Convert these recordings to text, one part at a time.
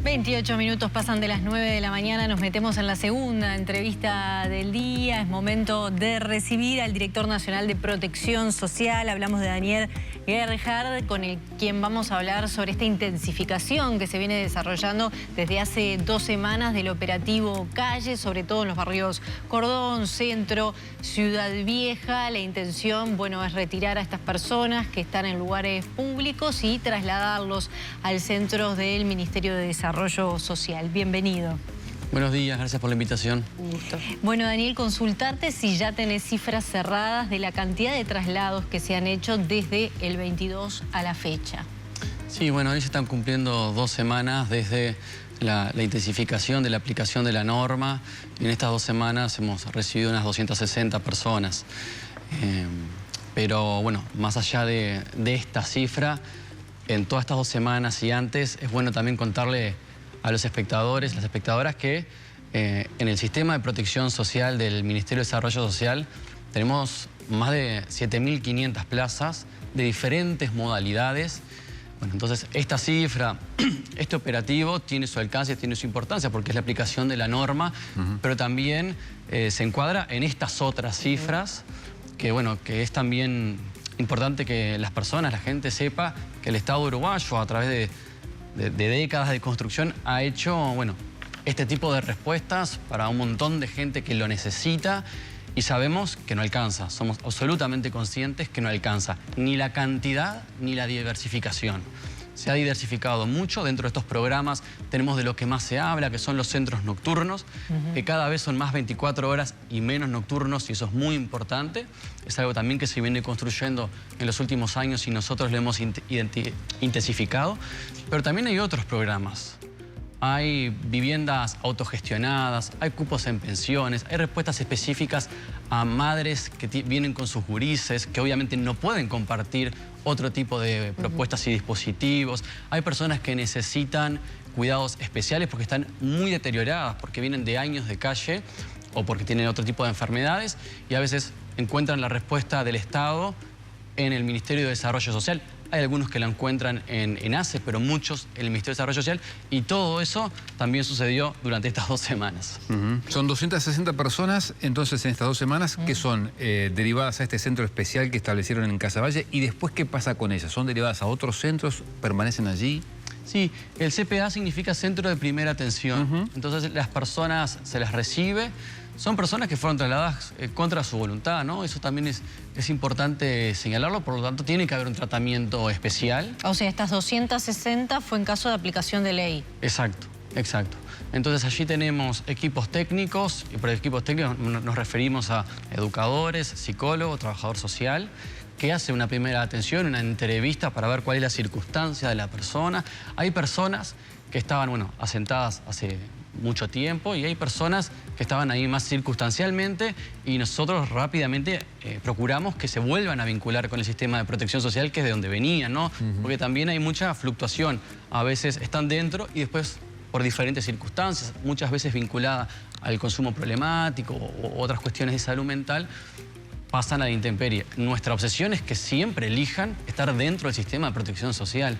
28 minutos pasan de las 9 de la mañana, nos metemos en la segunda entrevista del día. Es momento de recibir al director nacional de Protección Social. Hablamos de Daniel Gerhard, con quien vamos a hablar sobre esta intensificación que se viene desarrollando desde hace 2 semanas del operativo Calle, sobre todo en los barrios Cordón, Centro, Ciudad Vieja. La intención, bueno, es retirar a estas personas que están en lugares públicos y trasladarlos al centro del Ministerio de Desarrollo Social. Bienvenido. Buenos días, gracias por la invitación. Un gusto. Bueno, Daniel, consultarte si ya tenés cifras cerradas de la cantidad de traslados que se han hecho desde el 22 a la fecha. Sí, bueno, hoy se están cumpliendo 2 semanas desde la intensificación de la aplicación de la norma. En estas 2 semanas hemos recibido unas 260 personas. Pero bueno, más allá de esta cifra, en todas estas 2 semanas y antes, es bueno también contarle a los espectadores, las espectadoras, que en el sistema de protección social del Ministerio de Desarrollo Social tenemos más de 7.500 plazas de diferentes modalidades. Bueno, entonces esta cifra, este operativo tiene su alcance, tiene su importancia porque es la aplicación de la norma, pero también se encuadra en estas otras cifras que, bueno, que es también importante que las personas, la gente sepa que el Estado uruguayo, a través de décadas de construcción, ha hecho, bueno, este tipo de respuestas para un montón de gente que lo necesita, y sabemos que no alcanza. Somos absolutamente conscientes que no alcanza ni la cantidad ni la diversificación. Se ha diversificado mucho dentro de estos programas. Tenemos de lo que más se habla, que son los centros nocturnos, que cada vez son más 24 horas y menos nocturnos, y eso es muy importante. Es algo también que se viene construyendo en los últimos años y nosotros lo hemos intensificado. Pero también hay otros programas. Hay viviendas autogestionadas, hay cupos en pensiones, hay respuestas específicas a madres que vienen con sus gurises, que obviamente no pueden compartir otro tipo de propuestas y dispositivos. Hay personas que necesitan cuidados especiales porque están muy deterioradas, porque vienen de años de calle o porque tienen otro tipo de enfermedades, y a veces encuentran la respuesta del Estado en el Ministerio de Desarrollo Social. Hay algunos que la encuentran en ACE, pero muchos en el Ministerio de Desarrollo Social. Y todo eso también sucedió durante estas 2 semanas. Son 260 personas, entonces, en estas 2 semanas, que son derivadas a este centro especial que establecieron en Casaballe. ¿Y después qué pasa con ellas? ¿Son derivadas a otros centros? ¿Permanecen allí? Sí, el CPA significa Centro de Primera Atención. Entonces, las personas se las recibe. Son personas que fueron trasladadas contra su voluntad, ¿no? Eso también es importante señalarlo, por lo tanto tiene que haber un tratamiento especial. O sea, estas 260 fue en caso de aplicación de ley. Exacto, exacto. Entonces allí tenemos equipos técnicos, y por equipos técnicos nos referimos a educadores, psicólogos, trabajador social, que hace una primera atención, una entrevista para ver cuál es la circunstancia de la persona. Hay personas que estaban, bueno, asentadas hace mucho tiempo, y hay personas que estaban ahí más circunstancialmente, y nosotros rápidamente procuramos que se vuelvan a vincular con el sistema de protección social, que es de donde venían, ¿no? Porque también hay mucha fluctuación. A veces están dentro y después, por diferentes circunstancias, muchas veces vinculada al consumo problemático o otras cuestiones de salud mental, pasan a la intemperie. Nuestra obsesión es que siempre elijan estar dentro del sistema de protección social.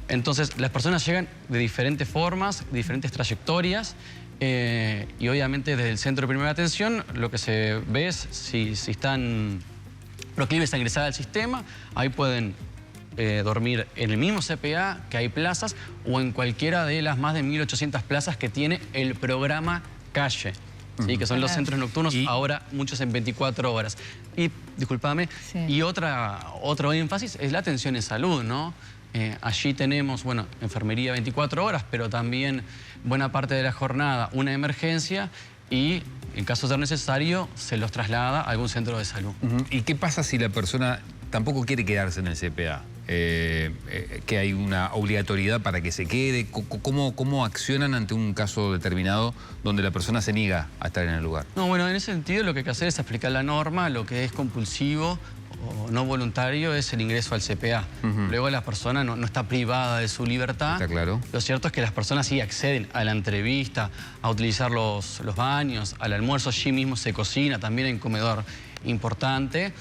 Entonces, las personas llegan de diferentes formas, de diferentes trayectorias, y obviamente desde el Centro de Primera Atención lo que se ve es si están proclives a ingresar al sistema. Ahí pueden dormir en el mismo CPA, que hay plazas, o en cualquiera de las más de 1.800 plazas que tiene el programa Calle. ¿Sí? Que son los centros nocturnos, ahora muchos en 24 horas. Y, discúlpame, y otro énfasis es la atención en salud, ¿no? Allí tenemos, bueno, enfermería 24 horas, pero también buena parte de la jornada una emergencia, y en caso de ser necesario se los traslada a algún centro de salud. ¿Y qué pasa si la persona tampoco quiere quedarse en el CPA? Que hay una obligatoriedad para que se quede. ¿Cómo accionan ante un caso determinado donde la persona se niega a estar en el lugar? No, bueno, en ese sentido lo que hay que hacer es aplicar la norma. Lo que es compulsivo o no voluntario es el ingreso al CPA. Luego la persona no está privada de su libertad. Está claro. Lo cierto es que las personas sí acceden a la entrevista, a utilizar los baños, al almuerzo. Allí mismo se cocina, también en comedor importante.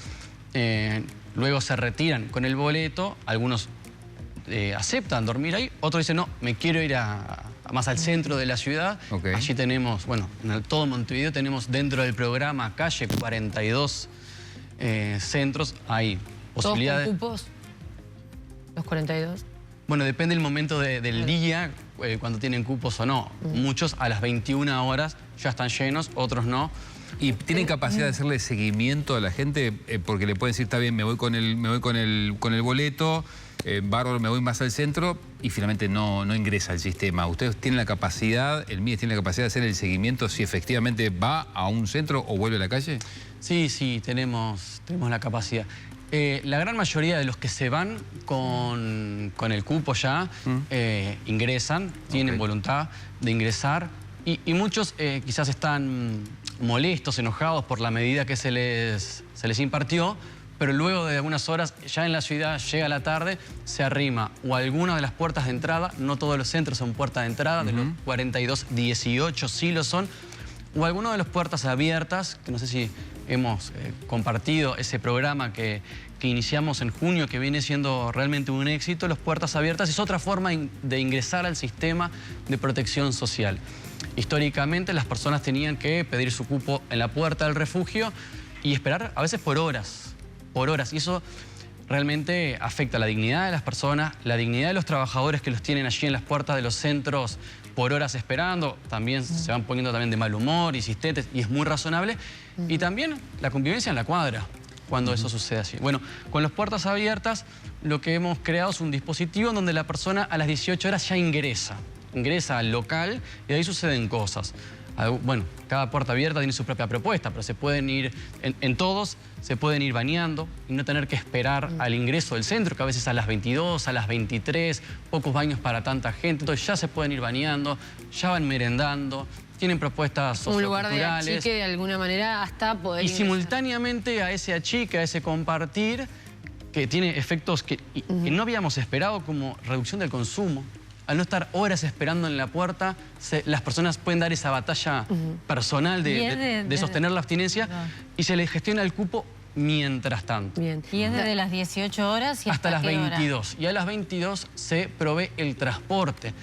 Luego se retiran con el boleto. Algunos aceptan dormir ahí, otros dicen, no, me quiero ir a más al centro de la ciudad. Okay. Allí tenemos, bueno, en todo Montevideo tenemos dentro del programa Calle 42 centros. Hay posibilidades. ¿Todos con cupos? ¿Los 42? Bueno, depende del momento del día, cuando tienen cupos o no. Muchos a las 21 horas ya están llenos, otros no. ¿Y tienen capacidad de hacerle seguimiento a la gente? Porque le pueden decir, está bien, me voy con el boleto, bárbaro, me voy más al centro, y finalmente no ingresa al sistema. ¿Ustedes tienen la capacidad, el MIDES tiene la capacidad de hacer el seguimiento si efectivamente va a un centro o vuelve a la calle? Sí, tenemos la capacidad. La gran mayoría de los que se van con el cupo ya ingresan, tienen voluntad de ingresar, y muchos quizás están molestos, enojados por la medida que se les impartió, pero luego de algunas horas, ya en la ciudad, llega la tarde, se arrima o a alguna de las puertas de entrada, no todos los centros son puertas de entrada, de los 42, 18 sí lo son, o alguna de las puertas abiertas, que no sé si hemos compartido ese programa que iniciamos en junio, que viene siendo realmente un éxito. Las puertas abiertas es otra forma de ingresar al sistema de protección social. Históricamente las personas tenían que pedir su cupo en la puerta del refugio y esperar a veces por horas, y eso realmente afecta la dignidad de las personas, la dignidad de los trabajadores que los tienen allí en las puertas de los centros por horas esperando. También se van poniendo también de mal humor, insistentes, y es muy razonable. Y también la convivencia en la cuadra, cuando eso sucede así. Bueno, con las puertas abiertas, lo que hemos creado es un dispositivo en donde la persona a las 18 horas ya ingresa al local, y de ahí suceden cosas. Bueno, cada puerta abierta tiene su propia propuesta, pero se pueden ir, en todos, se pueden ir bañando y no tener que esperar al ingreso del centro, que a veces a las 22, a las 23, pocos baños para tanta gente. Entonces ya se pueden ir bañando, ya van merendando, tienen propuestas socioculturales. Un lugar de achique de alguna manera hasta poder Y ingresar. simultáneamente a ese achique, a ese compartir, que tiene efectos que no habíamos esperado, como reducción del consumo. Al no estar horas esperando en la puerta, las personas pueden dar esa batalla personal de sostener la abstinencia, y se les gestiona el cupo mientras tanto. Bien. Y es desde las 18 horas y hasta las qué hora? 22. Y a las 22 se provee el transporte.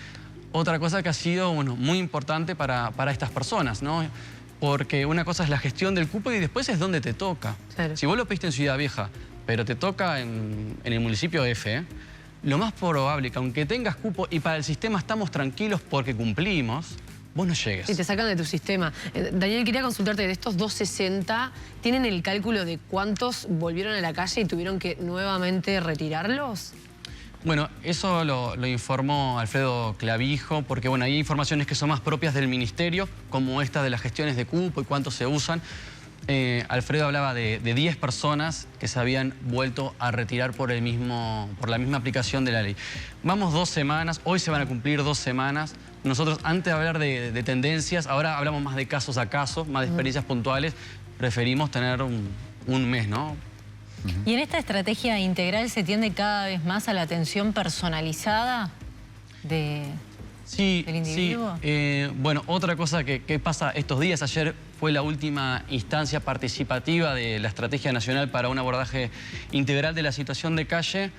Otra cosa que ha sido muy importante para estas personas, ¿no? Porque una cosa es la gestión del cupo y después es dónde te toca. Claro. Si vos lo pediste en Ciudad Vieja, pero te toca en el municipio F, lo más probable que aunque tengas cupo y para el sistema estamos tranquilos porque cumplimos, vos no llegues. Y te sacan de tu sistema. Daniel, quería consultarte, de estos 260, ¿tienen el cálculo de cuántos volvieron a la calle y tuvieron que nuevamente retirarlos? Bueno, eso lo informó Alfredo Clavijo, porque bueno, hay informaciones que son más propias del ministerio, como esta de las gestiones de cupo y cuántos se usan. Alfredo hablaba de 10 personas que se habían vuelto a retirar por la misma aplicación de la ley. Vamos 2 semanas, hoy se van a cumplir 2 semanas. Nosotros, antes de hablar de tendencias, ahora hablamos más de casos a casos, más de experiencias puntuales. Preferimos tener un mes, ¿no? ¿Y en esta estrategia integral se tiende cada vez más a la atención personalizada del individuo? Sí. Bueno, otra cosa que pasa estos días, ayer fue la última instancia participativa de la Estrategia Nacional para un abordaje integral de la situación de calle.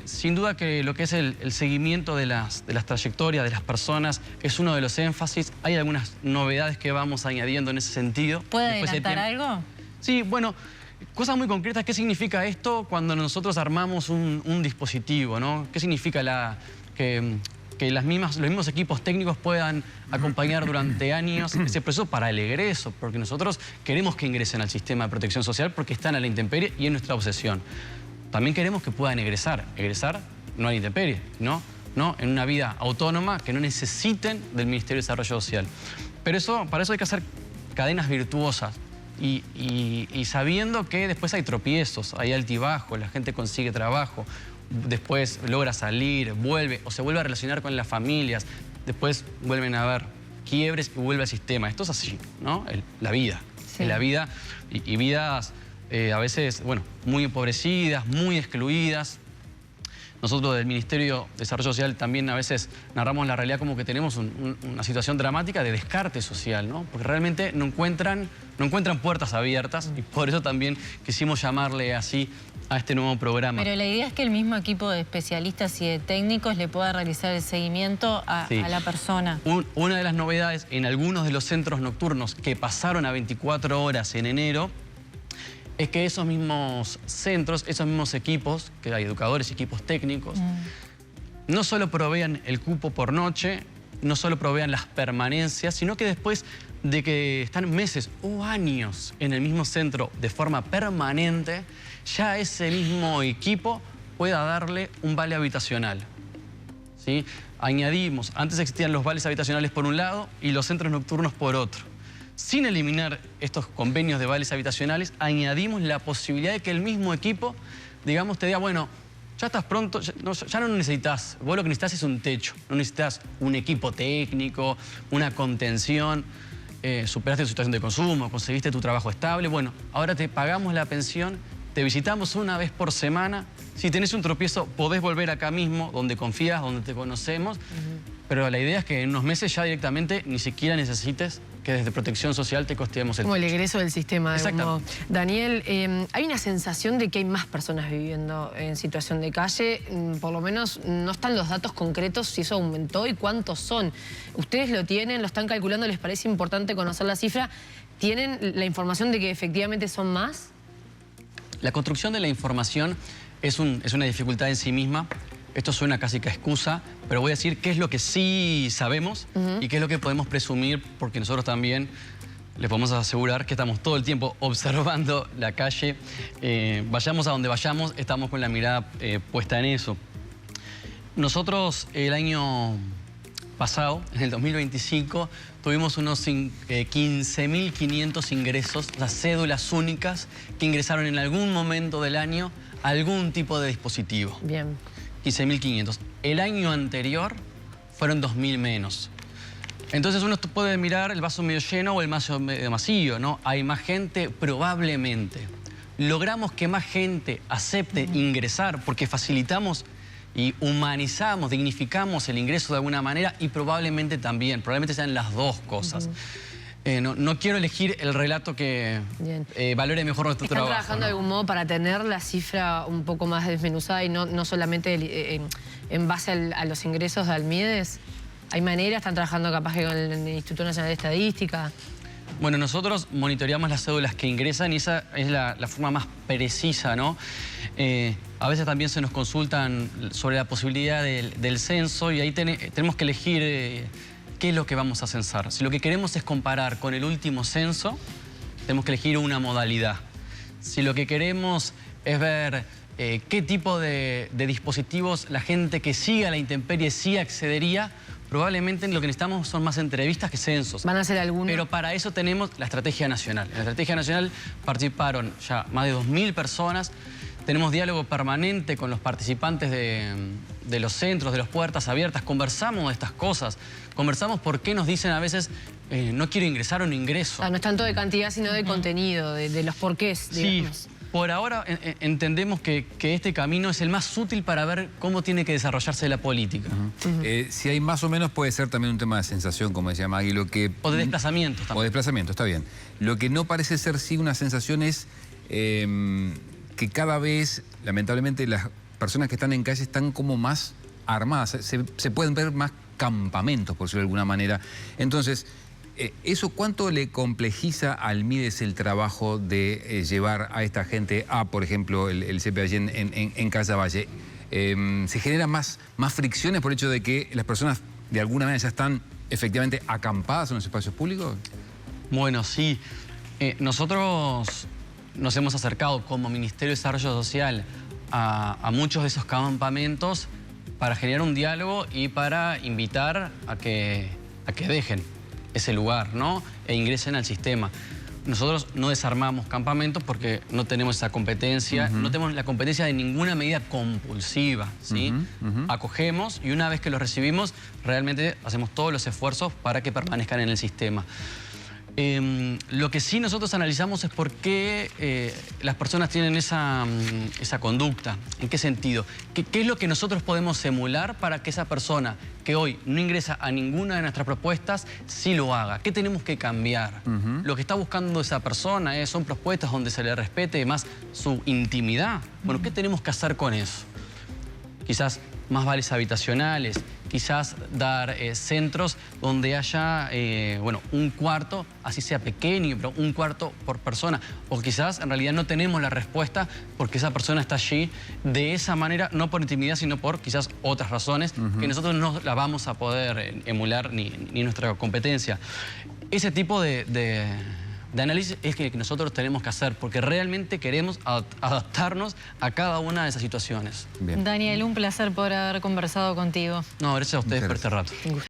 Sin duda que lo que es el seguimiento de las trayectorias de las personas es uno de los énfasis. Hay algunas novedades que vamos añadiendo en ese sentido. ¿Puede adelantar algo? Sí, bueno, cosas muy concretas. ¿Qué significa esto cuando nosotros armamos un dispositivo, ¿no? ¿Qué significa que los mismos equipos técnicos puedan acompañar durante años ese proceso para el egreso? Porque nosotros queremos que ingresen al sistema de protección social porque están a la intemperie y es nuestra obsesión. También queremos que puedan egresar no a la intemperie, ¿no? En una vida autónoma, que no necesiten del Ministerio de Desarrollo Social. Pero para eso hay que hacer cadenas virtuosas y sabiendo que después hay tropiezos, hay altibajos, la gente consigue trabajo, después logra salir, vuelve o se vuelve a relacionar con las familias, después vuelven a haber quiebres y vuelve al sistema. Esto es así, ¿no? La vida. Sí. La vida y vidas a veces, bueno, muy empobrecidas, muy excluidas. Nosotros del Ministerio de Desarrollo Social también a veces narramos la realidad como que tenemos una situación dramática de descarte social, ¿no? Porque realmente no encuentran puertas abiertas y por eso también quisimos llamarle así a este nuevo programa. Pero la idea es que el mismo equipo de especialistas y de técnicos le pueda realizar el seguimiento a la persona. Una de las novedades en algunos de los centros nocturnos que pasaron a 24 horas en enero es que esos mismos centros, esos mismos equipos, que hay educadores y equipos técnicos, no solo provean el cupo por noche, no solo provean las permanencias, sino que después de que están meses o años en el mismo centro de forma permanente, ya ese mismo equipo pueda darle un vale habitacional. ¿Sí? Añadimos, antes existían los vales habitacionales por un lado y los centros nocturnos por otro. Sin eliminar estos convenios de vales habitacionales, añadimos la posibilidad de que el mismo equipo, digamos, te diga, bueno, ya estás pronto, ya no necesitas, vos lo que necesitas es un techo, no necesitas un equipo técnico, una contención, superaste tu situación de consumo, conseguiste tu trabajo estable, bueno, ahora te pagamos la pensión, te visitamos una vez por semana, si tenés un tropiezo podés volver acá mismo, donde confías, donde te conocemos, pero la idea es que en unos meses ya directamente ni siquiera necesites que desde Protección Social te costeemos el como el techo. egreso del sistema. Exacto. Daniel, hay una sensación de que hay más personas viviendo en situación de calle. Por lo menos no están los datos concretos si eso aumentó y cuántos son. Ustedes lo tienen, lo están calculando, ¿les parece importante conocer la cifra? ¿Tienen la información de que efectivamente son más? La construcción de la información es una dificultad en sí misma. Esto suena casi que a excusa, pero voy a decir qué es lo que sí sabemos y qué es lo que podemos presumir, porque nosotros también les podemos asegurar que estamos todo el tiempo observando la calle. Vayamos a donde vayamos, estamos con la mirada puesta en eso. Nosotros el año pasado, en el 2025, tuvimos unos 15.500 ingresos, o sea, cédulas únicas que ingresaron en algún momento del año a algún tipo de dispositivo. Bien. 15.500. El año anterior fueron 2.000 menos. Entonces uno puede mirar el vaso medio lleno o el vaso medio vacío, ¿no? Hay más gente, probablemente. Logramos que más gente acepte ingresar porque facilitamos y humanizamos, dignificamos el ingreso de alguna manera y probablemente sean las dos cosas. No quiero elegir el relato que valore mejor nuestro trabajo. ¿Están trabajando de algún modo para tener la cifra un poco más desmenuzada y no solamente en base a los ingresos de Almides? ¿Hay manera? ¿Están trabajando capaz que con el Instituto Nacional de Estadística? Bueno, nosotros monitoreamos las cédulas que ingresan y esa es la forma más precisa, ¿no? A veces también se nos consultan sobre la posibilidad del censo y ahí tenemos que elegir qué es lo que vamos a censar. Si lo que queremos es comparar con el último censo, tenemos que elegir una modalidad. Si lo que queremos es ver qué tipo de dispositivos la gente que siga la intemperie sí accedería, probablemente lo que necesitamos son más entrevistas que censos. ¿Van a hacer alguno? Pero para eso tenemos la Estrategia Nacional. En la Estrategia Nacional participaron ya más de 2.000 personas. Tenemos diálogo permanente con los participantes de los centros, de las puertas abiertas. Conversamos de estas cosas. Conversamos por qué nos dicen a veces no quiero ingresar o no ingreso. O sea, no es tanto de cantidad, sino de contenido, de los porqués, digamos. Sí, por ahora entendemos que este camino es el más útil para ver cómo tiene que desarrollarse la política. Si hay más o menos puede ser también un tema de sensación, como decía Maggie. O de desplazamientos también. O de desplazamiento, está bien. Lo que no parece ser sí una sensación es que cada vez, lamentablemente, las personas que están en calle están como más armadas. Se pueden ver más campamentos, por decirlo de alguna manera. Entonces, ¿eso cuánto le complejiza al Mides el trabajo de llevar a esta gente a, por ejemplo, el CPA allí en Casaballe? ¿Se generan más fricciones por el hecho de que las personas de alguna manera ya están efectivamente acampadas en los espacios públicos? Bueno, sí. Nosotros nos hemos acercado como Ministerio de Desarrollo Social a muchos de esos campamentos para generar un diálogo y para invitar a que dejen ese lugar, ¿no? E ingresen al sistema. Nosotros no desarmamos campamentos porque no tenemos esa competencia, no tenemos la competencia de ninguna medida compulsiva, ¿sí? Acogemos y una vez que los recibimos, realmente hacemos todos los esfuerzos para que permanezcan en el sistema. Lo que sí nosotros analizamos es por qué las personas tienen esa conducta. ¿En qué sentido? ¿Qué es lo que nosotros podemos emular para que esa persona que hoy no ingresa a ninguna de nuestras propuestas sí lo haga? ¿Qué tenemos que cambiar? Lo que está buscando esa persona son propuestas donde se le respete más su intimidad. Bueno, ¿qué tenemos que hacer con eso? Quizás más vales habitacionales, quizás dar centros donde haya, un cuarto, así sea pequeño, pero un cuarto por persona. O quizás en realidad no tenemos la respuesta porque esa persona está allí de esa manera, no por intimidad, sino por quizás otras razones que nosotros no la vamos a poder emular ni nuestra competencia. Ese tipo de análisis es que nosotros tenemos que hacer porque realmente queremos adaptarnos a cada una de esas situaciones. Bien. Daniel, un placer por haber conversado contigo. No, gracias a ustedes por este rato.